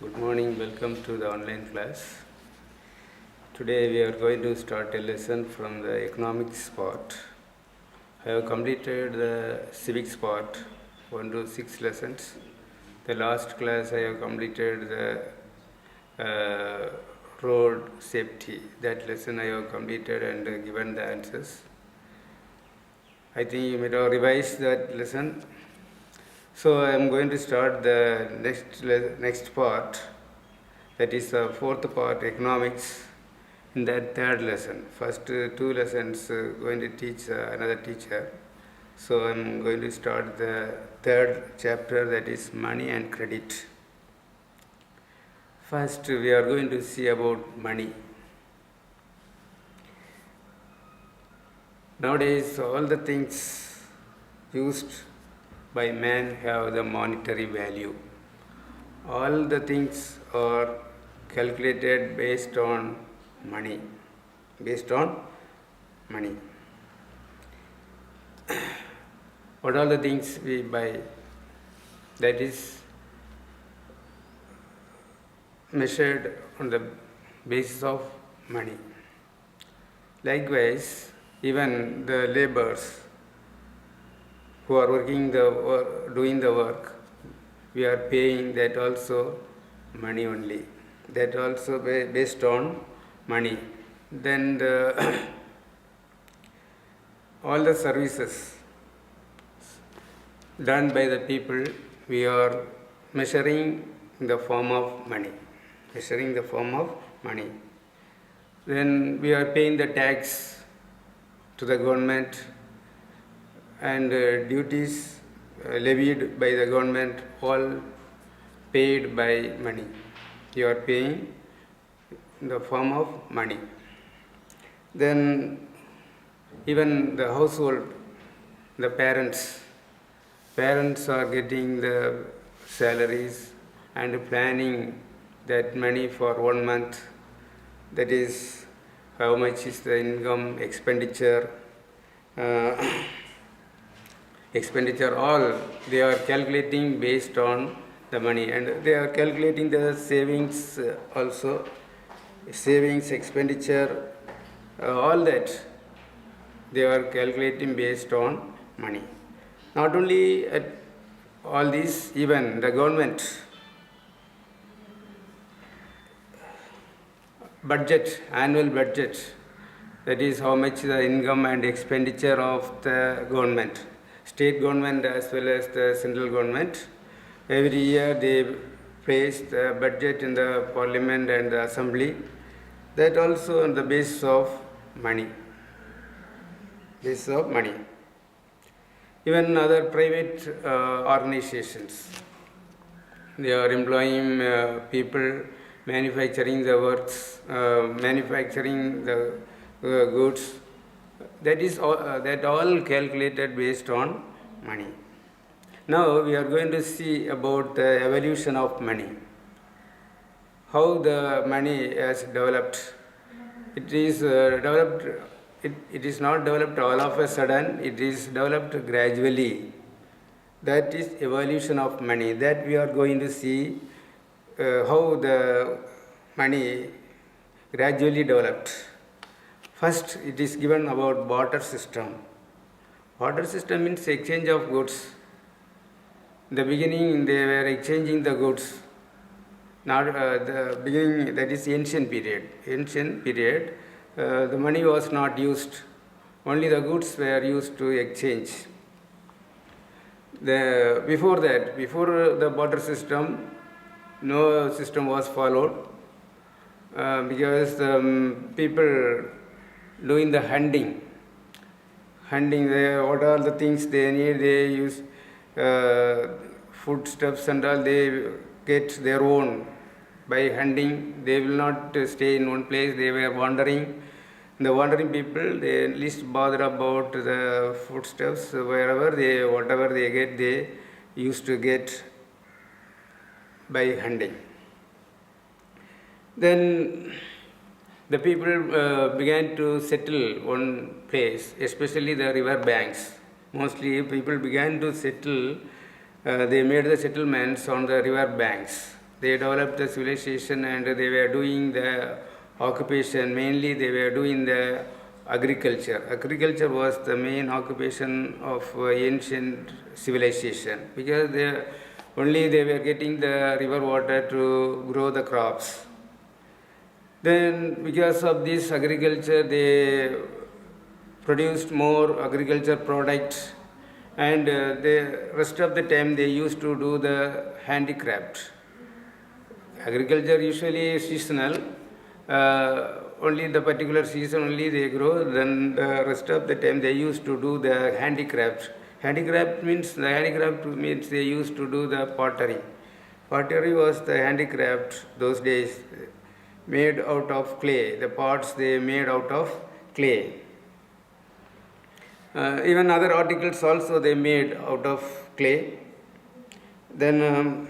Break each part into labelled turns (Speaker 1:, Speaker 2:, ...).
Speaker 1: Good morning, welcome to the online class. Today we are going to start a lesson from the economics part. I have completed the civics part, 1 to 6 lessons. The last class I have completed the road safety. That lesson I have completed and given the answers. I think you might have revised that lesson. So I am going to start the next part, that is the fourth part, economics, in that third lesson. First two lessons going to teach another teacher. So I am going to start the third chapter, that is money and credit. First we are going to see about money. Nowadays all the things used by man have the monetary value. All the things are calculated based on money. What are the things we buy? That is measured on the basis of money. Likewise, even the laborers who are doing the work, we are paying that also money only. That also based on money. Then all the services done by the people, we are measuring in the form of money. Then we are paying the tax to the government, and duties levied by the government, all paid by money. You are paying in the form of money. Then even the household, the parents are getting the salaries and planning that money for 1 month. That is how much is the income, expenditure, all they are calculating based on the money, and they are calculating the savings also, expenditure, all that they are calculating based on money. Not only at all these, even the government budget, annual budget, that is how much the income and expenditure of the government, state government as well as the central government. Every year they place the budget in the parliament and the assembly. That also on the basis of money. Even other private organizations, they are employing people, manufacturing the works, manufacturing the goods. That all calculated based on money. Now we are going to see about the evolution of money. How the money has developed. It is developed. It is not developed all of a sudden. It is developed gradually. That is evolution of money. That we are going to see how the money gradually developed. First, it is given about barter system. Barter system means exchange of goods. In the beginning, they were exchanging the goods. Not the beginning, that is ancient period. The money was not used. Only the goods were used to exchange. Before the barter system, no system was followed because people doing the hunting, what are the things they need, they use foodstuffs and all, they get their own by hunting. They will not stay in one place, they were wandering. The wandering people, they least bother about the foodstuffs, whatever they get, they used to get by hunting. Then the people began to settle one place, especially the river banks. Mostly people began to settle, they made the settlements on the river banks. They developed the civilization and they were doing the occupation. Mainly they were doing the agriculture. Agriculture was the main occupation of ancient civilization because they were getting the river water to grow the crops. Then because of this agriculture, they produced more agriculture products, and the rest of the time they used to do the handicraft. Agriculture usually is seasonal, only the particular season only they grow, then the rest of the time they used to do the handicraft. Handicraft means they used to do the pottery. Pottery was the handicraft those days, made out of clay. The pots they made out of clay. Even other articles also they made out of clay. Then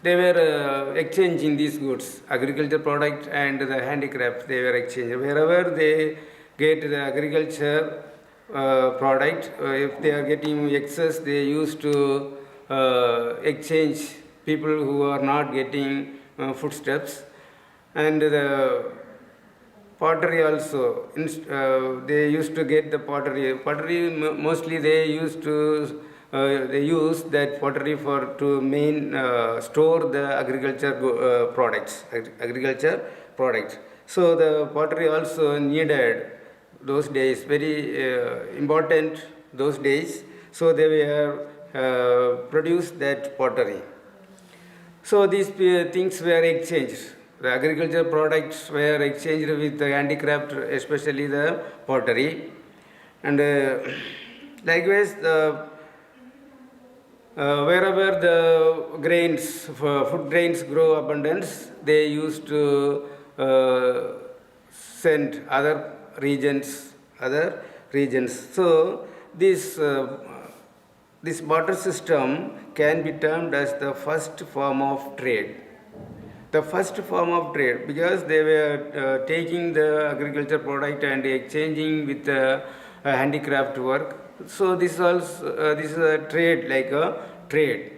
Speaker 1: they were exchanging these goods, agriculture product and the handicraft. They were exchanging wherever they get the agriculture product. If they are getting excess, they used to exchange people who are not getting foodstuffs. And the pottery also, they used to get the pottery. Pottery mostly they used to they use that pottery to store the agriculture products. So the pottery also needed those days, very important those days. So they were produced that pottery. So these things were exchanged. The agriculture products were exchanged with the handicraft, especially the pottery. And likewise, wherever the food grains grow abundance, they used to send other regions. So this barter system can be termed as the first form of trade. The first form of trade, because they were taking the agriculture product and exchanging with the handicraft work. So this is a trade, like a trade.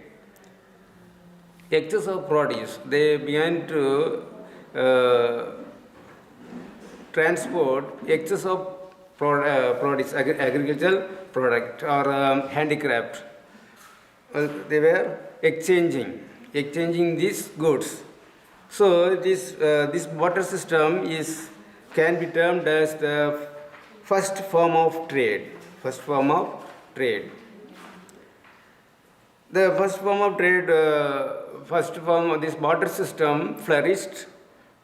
Speaker 1: Excess of produce, they began to transport excess of produce, agricultural product or handicraft. They were exchanging these goods. So this barter system can be termed as the first form of trade. The first form of this barter system flourished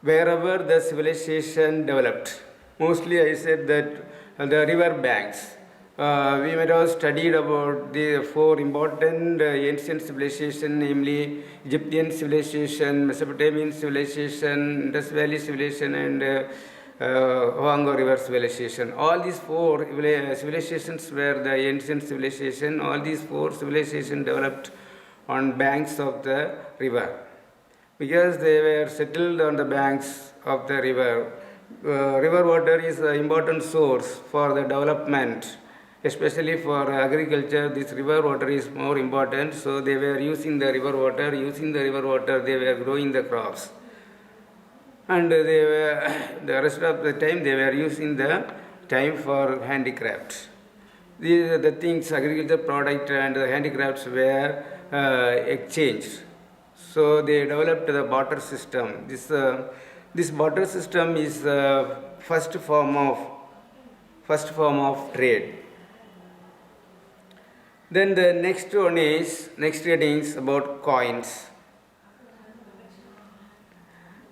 Speaker 1: wherever the civilization developed. Mostly I said that the river banks. We might have studied about the four important ancient civilizations, namely Egyptian civilization, Mesopotamian civilization, Indus Valley civilization, and Karungal River civilization. All these four civilizations were the ancient civilization. All these four civilizations developed on banks of the river. Because they were settled on the banks of the river, river water is an important source for the development. Especially for agriculture, this river water is more important. So they were using the river water. They were growing the crops. And the rest of the time they were using the time for handicrafts. These are the things, agriculture product and the handicrafts were exchanged. So they developed the barter system. This barter system is first form of trade. Then the next heading is about coins.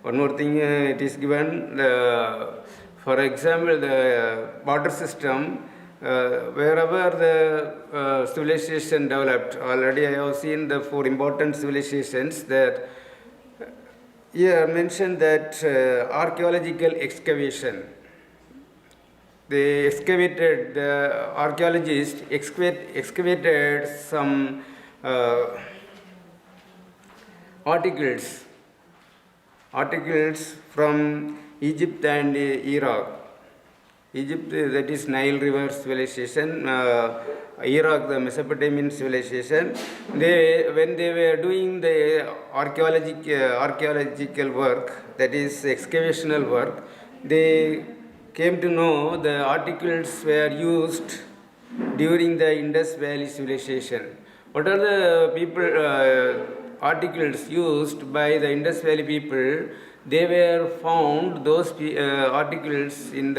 Speaker 1: One more thing, it is given, for example, the barter system, wherever the civilization developed. Already I have seen the four important civilizations that here mentioned that archaeological excavation. The archaeologists excavated some articles from Egypt and Iraq. Egypt, that is Nile River civilization, Iraq, the Mesopotamian civilization. When they were doing the archaeological work, that is excavational work, they came to know the articles were used during the Indus Valley civilization. What are the articles used by the Indus Valley people? They were found those articles in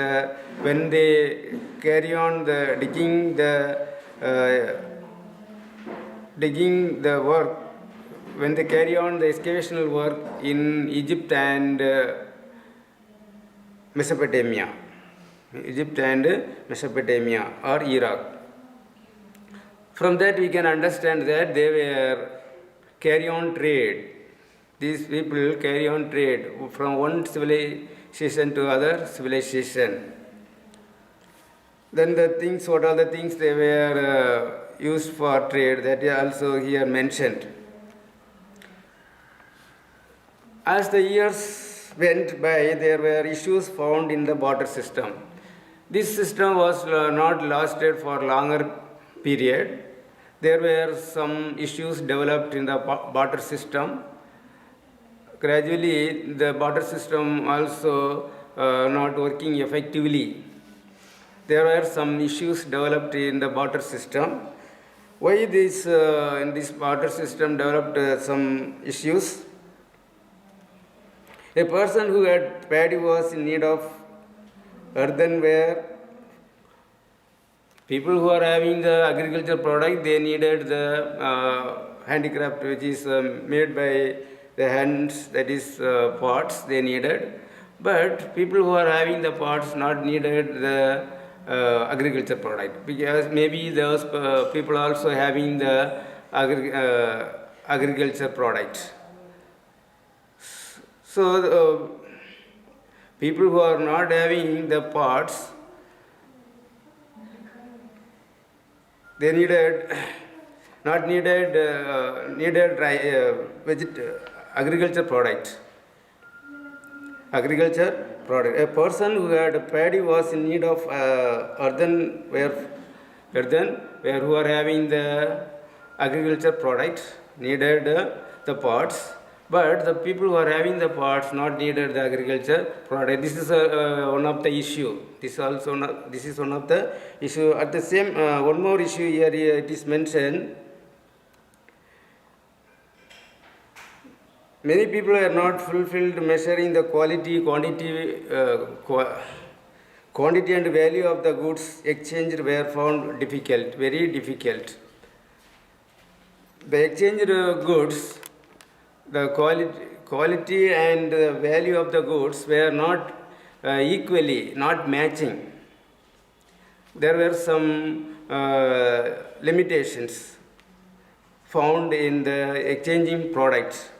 Speaker 1: when they carry on the digging the work, when they carry on the excavational work in Egypt and Mesopotamia or Iraq. From that we can understand that they were carry on trade. These people carry on trade from one civilization to other civilization. Then what are the things they were used for trade, that is also here mentioned. As the years went by, there were issues found in the barter system. This system was not lasted for longer period. There were some issues developed in the barter system. Gradually, the barter system also not working effectively. There were some issues developed in the barter system. Why in this barter system developed some issues? A person who had paddy was in need of earthenware. People who are having the agricultural product, they needed the handicraft which is made by the hands, that is pots they needed. But people who are having the pots not needed the agriculture product, because maybe those people also having the agriculture product. So people who are not having the pots, they needed agriculture product. A person who had paddy was in need of earthenware, who are having the agriculture product needed the pots, but the people who are having the pots not needed the agriculture product. This is one of the issue. This is one of the issue. At the same, one more issue here it is mentioned. Many people are not fulfilled measuring the quality and value of the goods exchanged were found difficult, very difficult. The exchanged goods, the quality and the value of the goods were not equally, not matching. There were some limitations found in the exchanging products.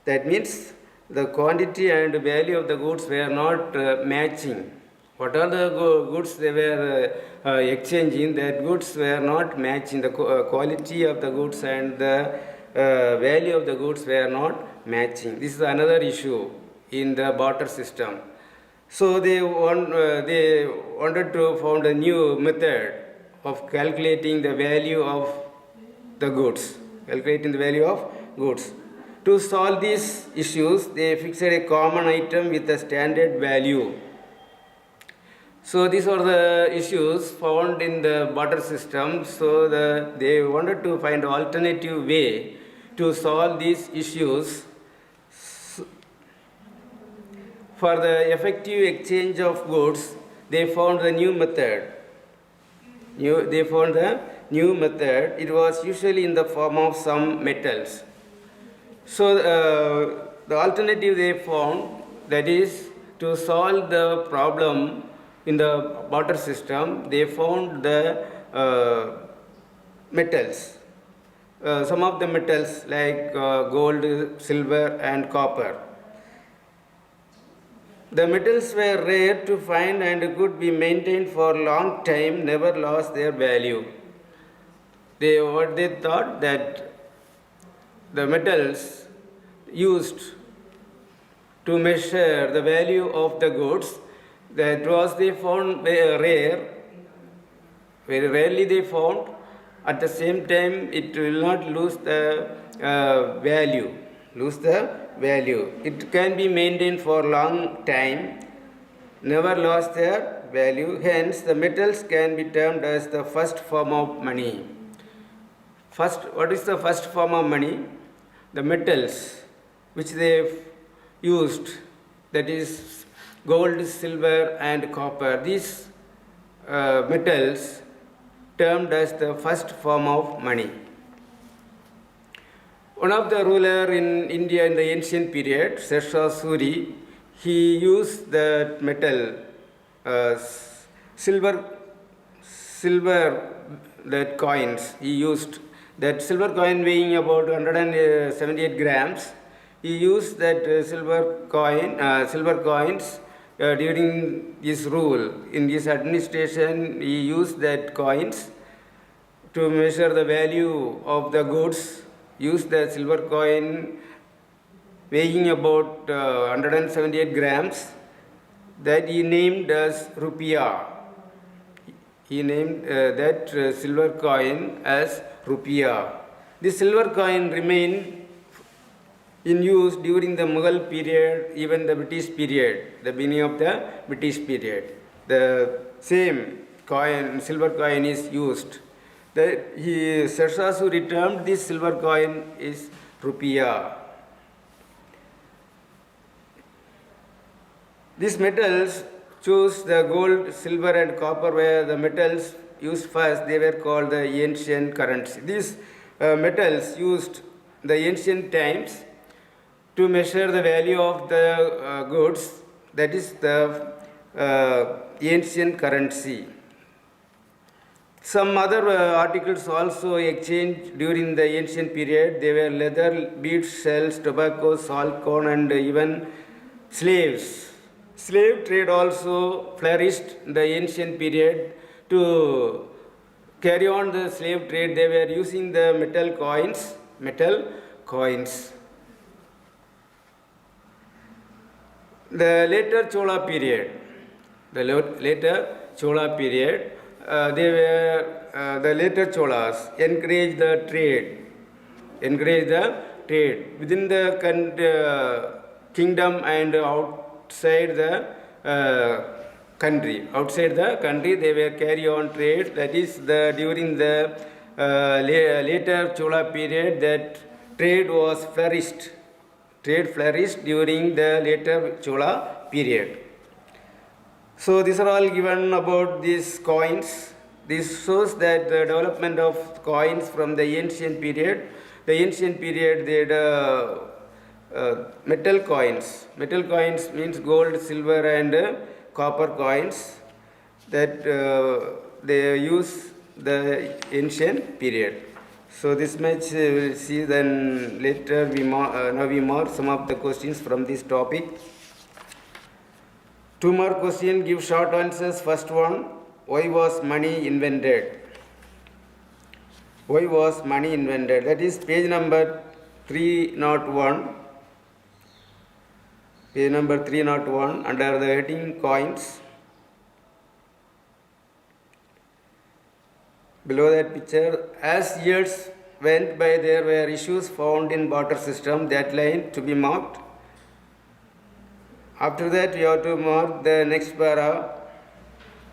Speaker 1: That means the quantity and value of the goods were not matching. What are the goods they were exchanging? That goods were not matching. The quality of the goods and the value of the goods were not matching. This is another issue in the barter system. So they wanted to found a new method of calculating the value of the goods. To solve these issues, they fixed a common item with a standard value. So these are the issues found in the barter system. So they wanted to find an alternative way to solve these issues. For the effective exchange of goods, they found the new method. It was usually in the form of some metals. So the alternative they found, that is to solve the problem in the barter system, they found the metals. Some of the metals like gold, silver and copper. The metals were rare to find and could be maintained for a long time, never lost their value. They thought that the metals used to measure the value of the goods, That was they found very rare, very rarely they found. At the same time, it will not lose the value. Lose the value. It can be maintained for long time, never lost their value. Hence, the metals can be termed as the first form of money. First, what is the first form of money? The metals which they used, that is gold, silver, and copper. These metals termed as the first form of money. One of the ruler in India in the ancient period, Seshasuri, he used that metal, silver, that coins. He used that silver coin weighing about 178 grams. He used that silver coins during his rule. In his administration, he used that coins to measure the value of the goods. Used the silver coin weighing about 178 grams, that he named as rupiah. He named that silver coin as rupiah. This silver coin remained in use during the Mughal period, even the British period, the beginning of the British period. The same coin, silver coin is used. Seshasuri termed this silver coin is rupiah. These metals chose the gold, silver, and copper were the metals used first. They were called the ancient currency. These metals used the ancient times to measure the value of the goods. That is the ancient currency. Some other articles also exchanged during the ancient period. They were leather, beads, shells, tobacco, salt, corn, and even slaves. Slave trade also flourished in the ancient period. To carry on the slave trade, they were using the metal coins. The later Chola period, the later Cholas encouraged the trade within the kingdom and outside the country. Outside the country, they were carry on trade. That is during the later Chola period, that trade was flourished. Trade flourished during the later Chola period. So these are all given about these coins. This shows that the development of coins from the ancient period. The ancient period, they had metal coins. Metal coins means gold, silver, and copper coins that they use the ancient period. So this much we will see. Then later now we mark some of the questions from this topic. Two more questions, give short answers. First one, why was money invented? Why was money invented? That is page number 301. Page number 301 under the heading coins. Below that picture, as years went by, there were issues found in barter system. That line to be marked. After that, we have to mark the next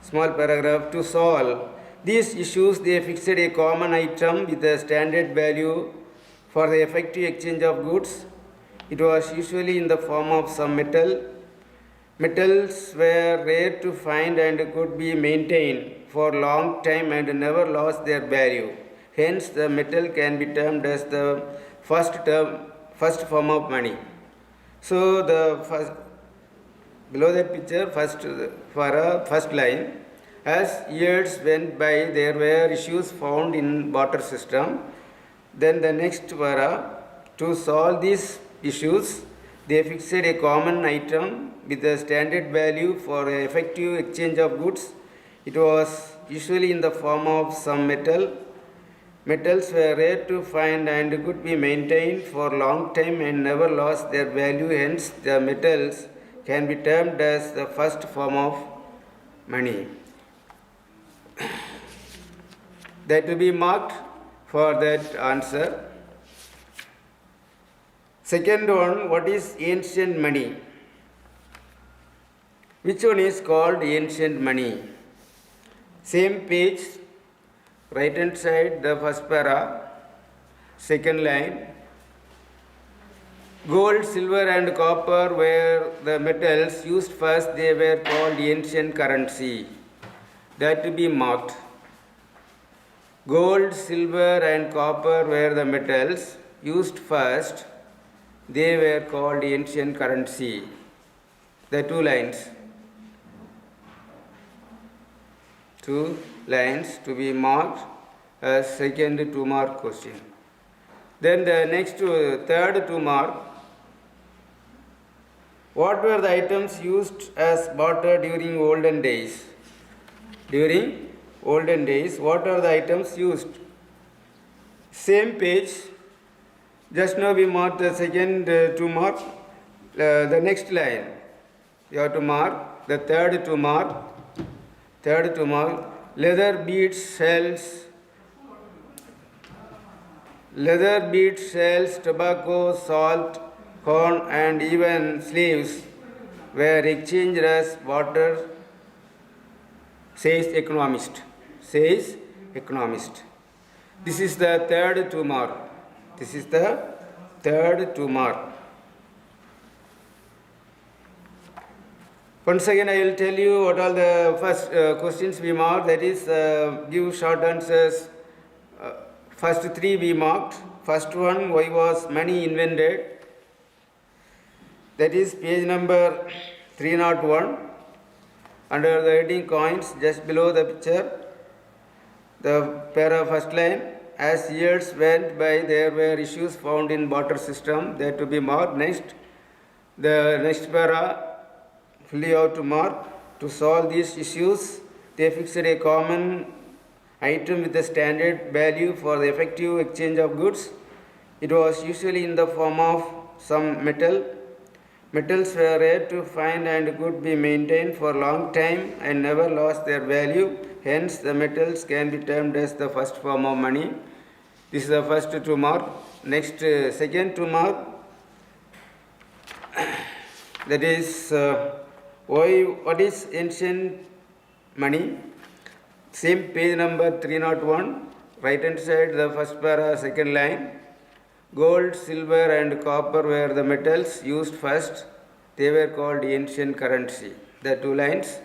Speaker 1: small paragraph. To solve these issues, they fixed a common item with a standard value for the effective exchange of goods. It was usually in the form of some metal. Metals were rare to find and could be maintained for a long time and never lost their value. Hence, the metal can be termed as the first form of money. So, below that picture, first line, as years went by, there were issues found in barter system. Then the next to solve these issues, they fixed a common item with a standard value for effective exchange of goods. It was usually in the form of some metal. Metals were rare to find and could be maintained for a long time and never lost their value. Hence, the metals can be termed as the first form of money. That will be marked for that answer. Second one, what is ancient money? Which one is called ancient money? Same page, right hand side, the first para, second line. Gold, silver and copper were the metals used first, they were called ancient currency. That to be marked. Gold, silver and copper were the metals used first, they were called ancient currency. The two lines. Two lines to be marked as second 2-mark question. Then the next third 2-mark. What were the items used as barter during olden days? During olden days, what are the items used? Same page. Just now we marked the second 2-mark. The next line, you have to mark the third 2-mark. Third 2-mark. Leather beads, shells, tobacco, salt, corn, and even slaves were exchanged as barter, says economist. Says economist. This is the third 2-mark. This is the third 2-mark. Once again, I will tell you what all the first questions we marked. That is, give short answers. First 3 we marked. First one, why was money invented? That is page number 301. Under the heading coins, just below the picture, the para first line. As years went by, there were issues found in barter system. That to be marked. Next, the next para, fully out to mark. To solve these issues, they fixed a common item with a standard value for the effective exchange of goods. It was usually in the form of some metal. Metals were rare to find and could be maintained for a long time and never lost their value. Hence, the metals can be termed as the first form of money. This is the first 2-mark. Next, second 2-mark. That is, what is ancient money? Same page number 301. Right hand side, the first para, second line. Gold, silver and copper were the metals used first. They were called ancient currency. The 2 lines.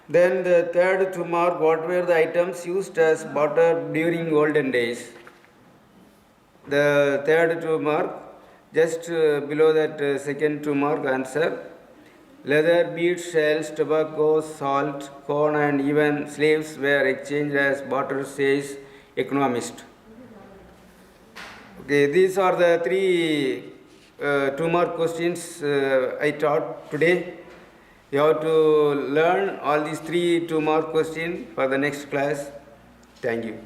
Speaker 1: Then the third 2-mark, what were the items used as barter during olden days? The third 2-mark, just below that second 2-mark answer. Leather, beads, shells, tobacco, salt, corn and even slaves were exchanged as barter, says economist. Okay, these are the 3 2-mark questions I taught today. You have to learn all these 3 2-mark questions for the next class. Thank you.